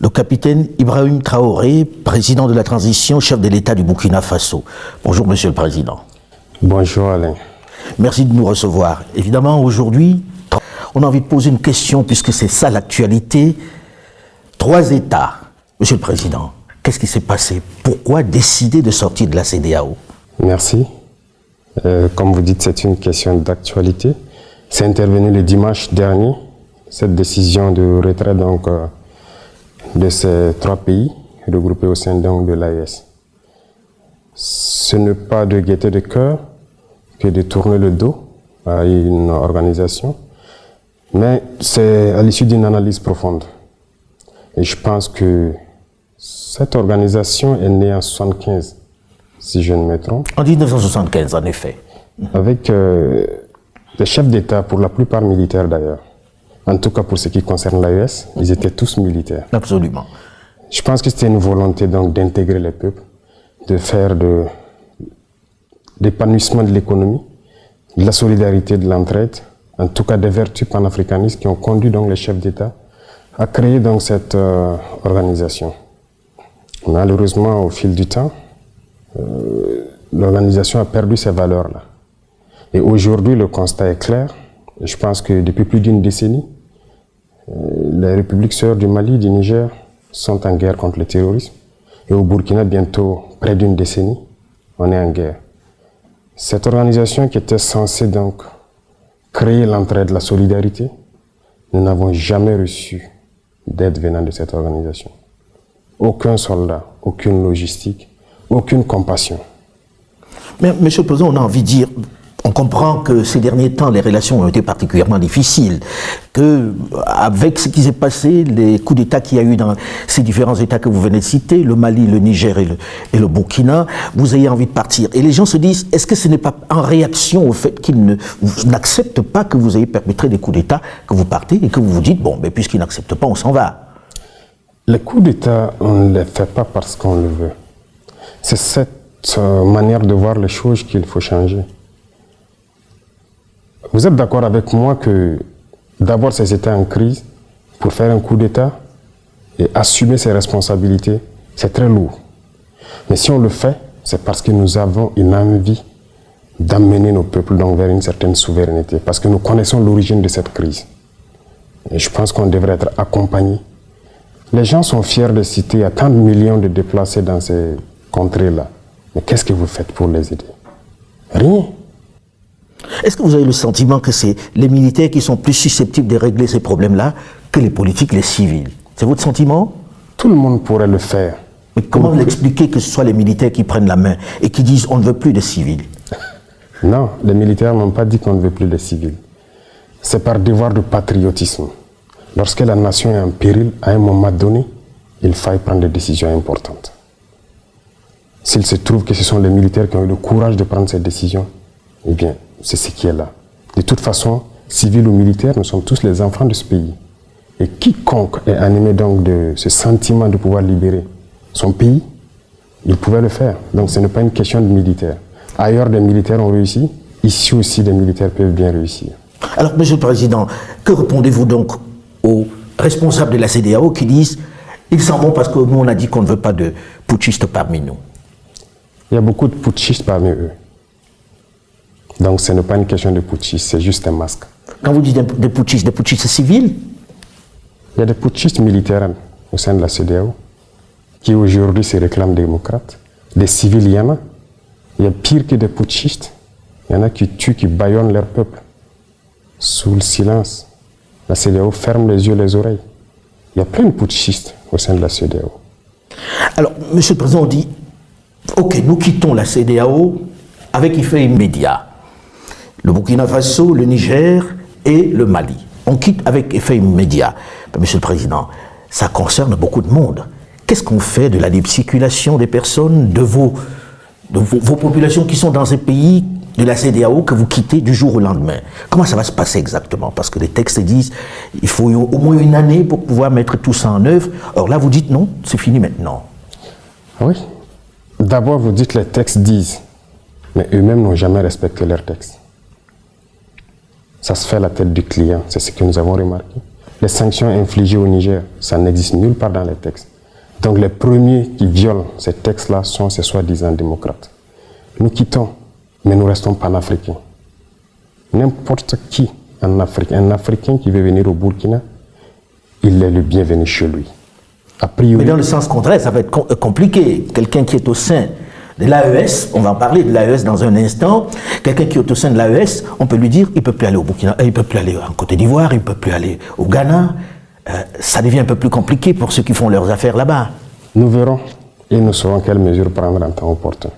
le capitaine Ibrahim Traoré, président de la transition, chef de l'État du Burkina Faso. Bonjour, Monsieur le Président. Bonjour, Alain. Merci de nous recevoir. Évidemment, aujourd'hui, on a envie de poser une question, puisque c'est ça l'actualité. 3 États. Monsieur le Président, qu'est-ce qui s'est passé? Pourquoi décider de sortir de la CEDEAO? Merci. Comme vous dites, c'est une question d'actualité. C'est intervenu le dimanche dernier, cette décision de retrait de ces 3 pays regroupés au sein de l'AES. Ce n'est pas de gaieté de cœur que de tourner le dos à une organisation, mais c'est à l'issue d'une analyse profonde. Et je pense que cette organisation est née en 1975, si je ne me trompe. En 1975, en effet. Avec des chefs d'État, pour la plupart militaires d'ailleurs. En tout cas, pour ce qui concerne l'AES, ils étaient tous militaires. Absolument. Je pense que c'était une volonté donc d'intégrer les peuples, de faire de l'épanouissement de l'économie, de la solidarité, de l'entraide, en tout cas des vertus panafricanistes qui ont conduit donc les chefs d'État à créer donc cette organisation. Malheureusement, au fil du temps, l'organisation a perdu ces valeurs-là. Et aujourd'hui, le constat est clair. Je pense que depuis plus d'une décennie, les républiques sœurs du Mali, du Niger, sont en guerre contre le terrorisme. Et au Burkina, bientôt près d'une décennie, on est en guerre. Cette organisation qui était censée donc créer l'entraide, la solidarité, nous n'avons jamais reçu d'aide venant de cette organisation. Aucun soldat, aucune logistique, aucune compassion. Mais, Monsieur le Président, on a envie de dire, on comprend que ces derniers temps, les relations ont été particulièrement difficiles, qu'avec ce qui s'est passé, les coups d'État qu'il y a eu dans ces différents États que vous venez de citer, le Mali, le Niger et le Burkina, vous ayez envie de partir. Et les gens se disent, est-ce que ce n'est pas en réaction au fait qu'ils n'acceptent pas que vous ayez perpétré des coups d'État, que vous partez et que vous vous dites, bon, mais puisqu'ils n'acceptent pas, on s'en va? Les coups d'État, on ne les fait pas parce qu'on le veut. C'est cette manière de voir les choses qu'il faut changer. Vous êtes d'accord avec moi que d'abord ces États en crise, pour faire un coup d'État et assumer ses responsabilités, c'est très lourd. Mais si on le fait, c'est parce que nous avons une envie d'amener nos peuples donc vers une certaine souveraineté, parce que nous connaissons l'origine de cette crise. Et je pense qu'on devrait être accompagné. Les gens sont fiers de citer, il y a tant de millions de déplacés dans ces contrées-là. Mais qu'est-ce que vous faites pour les aider? Rien. Est-ce que vous avez le sentiment que c'est les militaires qui sont plus susceptibles de régler ces problèmes-là que les politiques, les civils? C'est votre sentiment? Tout le monde pourrait le faire. Mais comment l'expliquer que ce soit les militaires qui prennent la main et qui disent on ne veut plus de civils? Non, les militaires n'ont pas dit qu'on ne veut plus de civils. C'est par devoir de patriotisme. Lorsque la nation est en péril, à un moment donné, il faille prendre des décisions importantes. S'il se trouve que ce sont les militaires qui ont eu le courage de prendre ces décisions, eh bien, c'est ce qui est là. De toute façon, civils ou militaires, nous sommes tous les enfants de ce pays. Et quiconque est animé donc de ce sentiment de pouvoir libérer son pays, il pouvait le faire. Donc ce n'est pas une question de militaires. Ailleurs, des militaires ont réussi. Ici aussi, des militaires peuvent bien réussir. Alors, Monsieur le Président, que répondez-vous donc aux responsables de la CEDEAO qui disent ils s'en vont parce que nous, on a dit qu'on ne veut pas de putschistes parmi nous? Il y a beaucoup de putschistes parmi eux. Donc ce n'est pas une question de putschistes, c'est juste un masque. Quand vous dites des putschistes civils? Il y a des putschistes militaires au sein de la CEDEAO qui aujourd'hui se réclament démocrates. Des civils, il y en a. Il y a pire que des putschistes. Il y en a qui tuent, qui bâillonnent leur peuple. Sous le silence, la CEDEAO ferme les yeux, les oreilles. Il y a plein de putschistes au sein de la CEDEAO. Alors, Monsieur le Président, on dit, ok, nous quittons la CEDEAO avec effet immédiat. Le Burkina Faso, le Niger et le Mali. On quitte avec effet immédiat. Mais Monsieur le Président, ça concerne beaucoup de monde. Qu'est-ce qu'on fait de la libre circulation des personnes, de vos populations qui sont dans ces pays de la CEDEAO que vous quittez du jour au lendemain? Comment ça va se passer exactement? Parce que les textes disent qu'il faut au moins une année pour pouvoir mettre tout ça en œuvre. Or là, vous dites non, c'est fini maintenant. Oui. D'abord, vous dites les textes disent, mais eux-mêmes n'ont jamais respecté leurs textes. Ça se fait à la tête du client, c'est ce que nous avons remarqué. Les sanctions infligées au Niger, ça n'existe nulle part dans les textes. Donc les premiers qui violent ces textes-là sont ces soi-disant démocrates. Nous quittons, mais nous restons panafricains. N'importe qui en Afrique, un Africain qui veut venir au Burkina, il est le bienvenu chez lui. A priori, mais dans le sens contraire, ça va être compliqué. Quelqu'un qui est au sein de l'AES, on va en parler de l'AES dans un instant, quelqu'un qui est au sein de l'AES, on peut lui dire, il ne peut plus aller au Burkina, il ne peut plus aller en Côte d'Ivoire, il ne peut plus aller au Ghana. Ça devient un peu plus compliqué pour ceux qui font leurs affaires là-bas. Nous verrons et nous saurons quelles mesures prendre en temps opportun.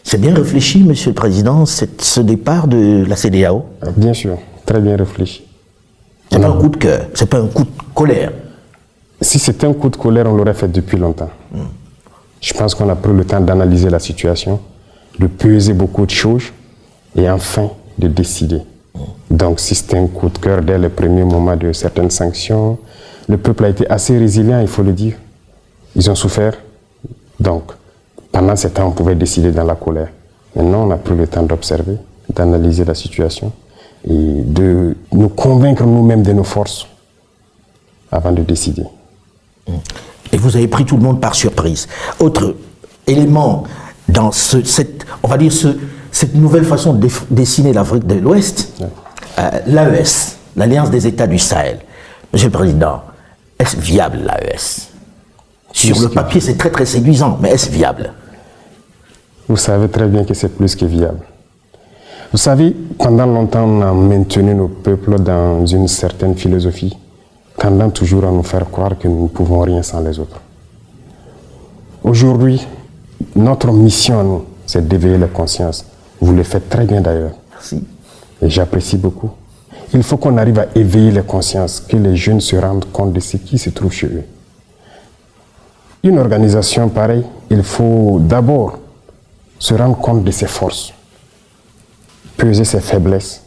C'est bien réfléchi, Monsieur le Président, ce départ de la CEDEAO? Bien sûr, très bien réfléchi. C'est pas un coup de cœur, c'est pas un coup de colère. Si c'était un coup de colère, on l'aurait fait depuis longtemps. Je pense qu'on a pris le temps d'analyser la situation, de peser beaucoup de choses et enfin de décider. Donc si c'était un coup de cœur dès le premier moment de certaines sanctions, le peuple a été assez résilient, il faut le dire. Ils ont souffert. Donc pendant ce temps, on pouvait décider dans la colère. Maintenant, on a pris le temps d'observer, d'analyser la situation et de nous convaincre nous-mêmes de nos forces avant de décider. Et vous avez pris tout le monde par surprise. Autre élément dans cette nouvelle façon de dessiner l'Afrique de l'Ouest, l'AES, l'Alliance des États du Sahel. Monsieur le Président, est-ce viable l'AES? Sur le papier, c'est très très séduisant, mais est-ce viable? Vous savez très bien que c'est plus que viable. Vous savez, pendant longtemps, on a maintenu nos peuples dans une certaine philosophie, tendant toujours à nous faire croire que nous ne pouvons rien sans les autres. Aujourd'hui, notre mission à nous, c'est d'éveiller les consciences. Vous le faites très bien d'ailleurs. Merci. Et j'apprécie beaucoup. Il faut qu'on arrive à éveiller les consciences, que les jeunes se rendent compte de ce qui se trouve chez eux. Une organisation pareille, il faut d'abord se rendre compte de ses forces, peser ses faiblesses,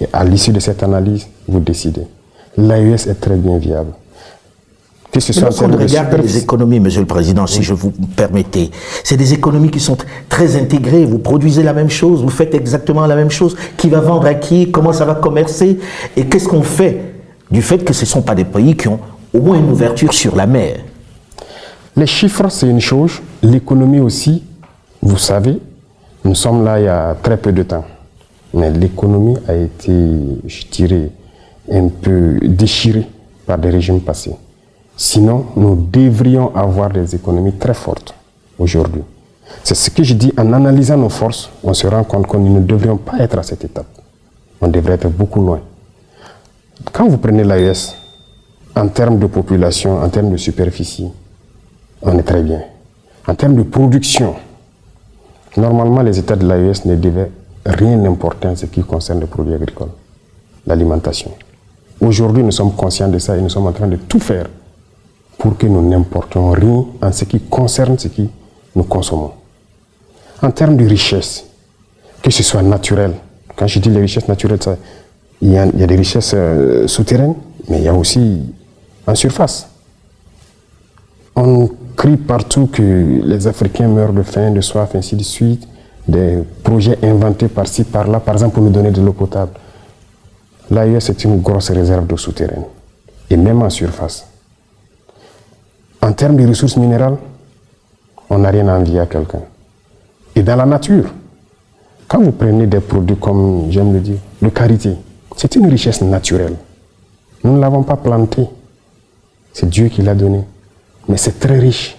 et à l'issue de cette analyse, vous décidez. L'AES est très bien viable. Que ce soit lorsqu'on regarde les économies, Monsieur le Président, si je vous permettez, c'est des économies qui sont très intégrées. Vous produisez la même chose, vous faites exactement la même chose. Qui va vendre à qui? Comment ça va commercer? Et qu'est-ce qu'on fait du fait que ce ne sont pas des pays qui ont au moins une ouverture sur la mer? Les chiffres, c'est une chose. L'économie aussi, vous savez, nous sommes là il y a très peu de temps. Mais l'économie a été, je dirais, un peu déchirée par des régimes passés. Sinon, nous devrions avoir des économies très fortes aujourd'hui. C'est ce que je dis, en analysant nos forces, on se rend compte que nous ne devrions pas être à cette étape. On devrait être beaucoup loin. Quand vous prenez l'AES, en termes de population, en termes de superficie, on est très bien. En termes de production, normalement les États de l'AES ne devaient rien importer en ce qui concerne les produits agricoles, l'alimentation. Aujourd'hui, nous sommes conscients de ça et nous sommes en train de tout faire pour que nous n'importions rien en ce qui concerne ce que nous consommons. En termes de richesse, que ce soit naturel, quand je dis les richesses naturelles, il y a des richesses souterraines, mais il y a aussi en surface. On crie partout que les Africains meurent de faim, de soif, ainsi de suite, des projets inventés par-ci, par-là, par exemple pour nous donner de l'eau potable. L'AES c'est une grosse réserve d'eau souterraine, et même en surface. En termes de ressources minérales, on n'a rien à envier à quelqu'un. Et dans la nature, quand vous prenez des produits comme, j'aime le dire, le karité, c'est une richesse naturelle. Nous ne l'avons pas planté, c'est Dieu qui l'a donné. Mais c'est très riche.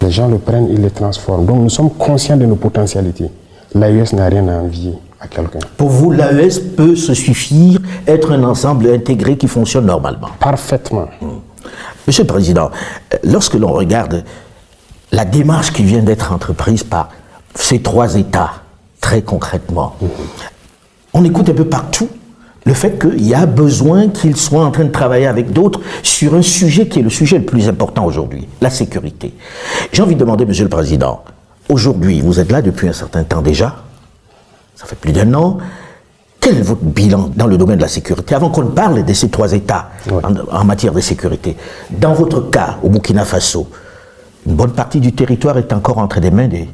Les gens le prennent, ils le transforment. Donc nous sommes conscients de nos potentialités. L'AES n'a rien à envier à quelqu'un. Pour vous, l'AES peut se suffire, être un ensemble intégré qui fonctionne normalement? Parfaitement. Monsieur le Président, lorsque l'on regarde la démarche qui vient d'être entreprise par ces trois États, très concrètement, on écoute un peu partout le fait qu'il y a besoin qu'ils soient en train de travailler avec d'autres sur un sujet qui est le sujet le plus important aujourd'hui, la sécurité. J'ai envie de demander, Monsieur le Président, aujourd'hui, vous êtes là depuis un certain temps déjà, ça fait plus d'1 an, quel est votre bilan dans le domaine de la sécurité, avant qu'on ne parle de ces trois États en matière de sécurité? Dans votre cas, au Burkina Faso, une bonne partie du territoire est encore entre des mains des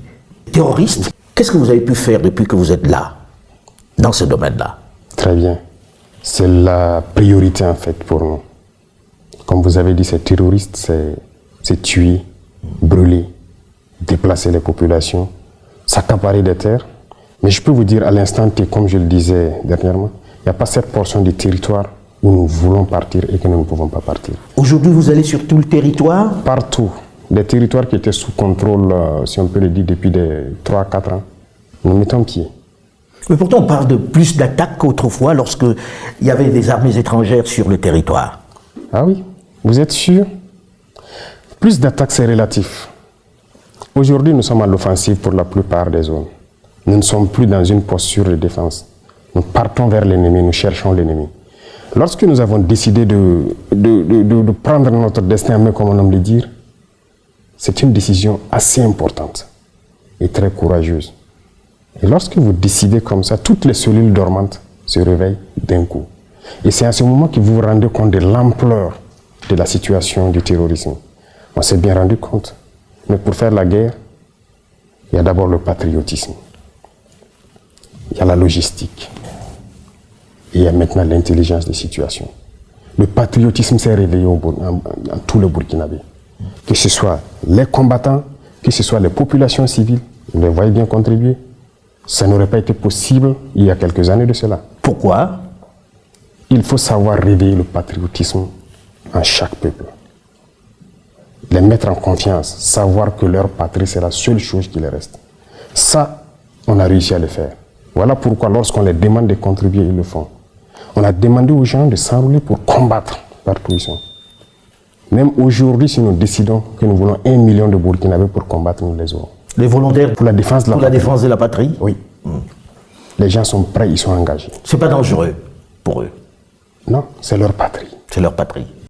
terroristes. Qu'est-ce que vous avez pu faire depuis que vous êtes là, dans ce domaine-là? Très bien. C'est la priorité en fait pour nous. Comme vous avez dit, ces terroristes, c'est tuer, brûler, déplacer les populations, s'accaparer des terres. Mais je peux vous dire à l'instant T, comme je le disais dernièrement, il n'y a pas cette portion du territoire où nous voulons partir et que nous ne pouvons pas partir. Aujourd'hui, vous allez sur tout le territoire? Partout. Des territoires qui étaient sous contrôle, si on peut le dire, depuis 3 à 4 ans. Nous mettons pied. Mais pourtant, on parle de plus d'attaques qu'autrefois lorsqu'il y avait des armées étrangères sur le territoire. Ah oui, vous êtes sûr? Plus d'attaques, c'est relatif. Aujourd'hui, nous sommes à l'offensive pour la plupart des zones. Nous ne sommes plus dans une posture de défense. Nous partons vers l'ennemi, nous cherchons l'ennemi. Lorsque nous avons décidé de prendre notre destin en main, comme on aime le dire, c'est une décision assez importante et très courageuse. Et lorsque vous décidez comme ça, toutes les cellules dormantes se réveillent d'un coup. Et c'est à ce moment que vous vous rendez compte de l'ampleur de la situation du terrorisme. On s'est bien rendu compte. Mais pour faire la guerre, il y a d'abord le patriotisme. Il y a la logistique. Et il y a maintenant l'intelligence des situations. Le patriotisme s'est réveillé dans tout le Burkinabé. Que ce soit les combattants, que ce soit les populations civiles, vous les voyez bien contribuer. Ça n'aurait pas été possible il y a quelques années de cela. Pourquoi? Il faut savoir réveiller le patriotisme en chaque peuple. Les mettre en confiance, savoir que leur patrie, c'est la seule chose qui les reste. Ça, on a réussi à le faire. Voilà pourquoi lorsqu'on les demande de contribuer, ils le font. On a demandé aux gens de s'enrôler pour combattre partout où ils sont. Même aujourd'hui, si nous décidons que nous voulons 1 million de Burkinabés pour combattre, nous les aurons. Les volontaires pour la défense de la patrie. Défense de la patrie? Oui. Les gens sont prêts, ils sont engagés. C'est pas dangereux pour eux? Non, c'est leur patrie. C'est leur patrie.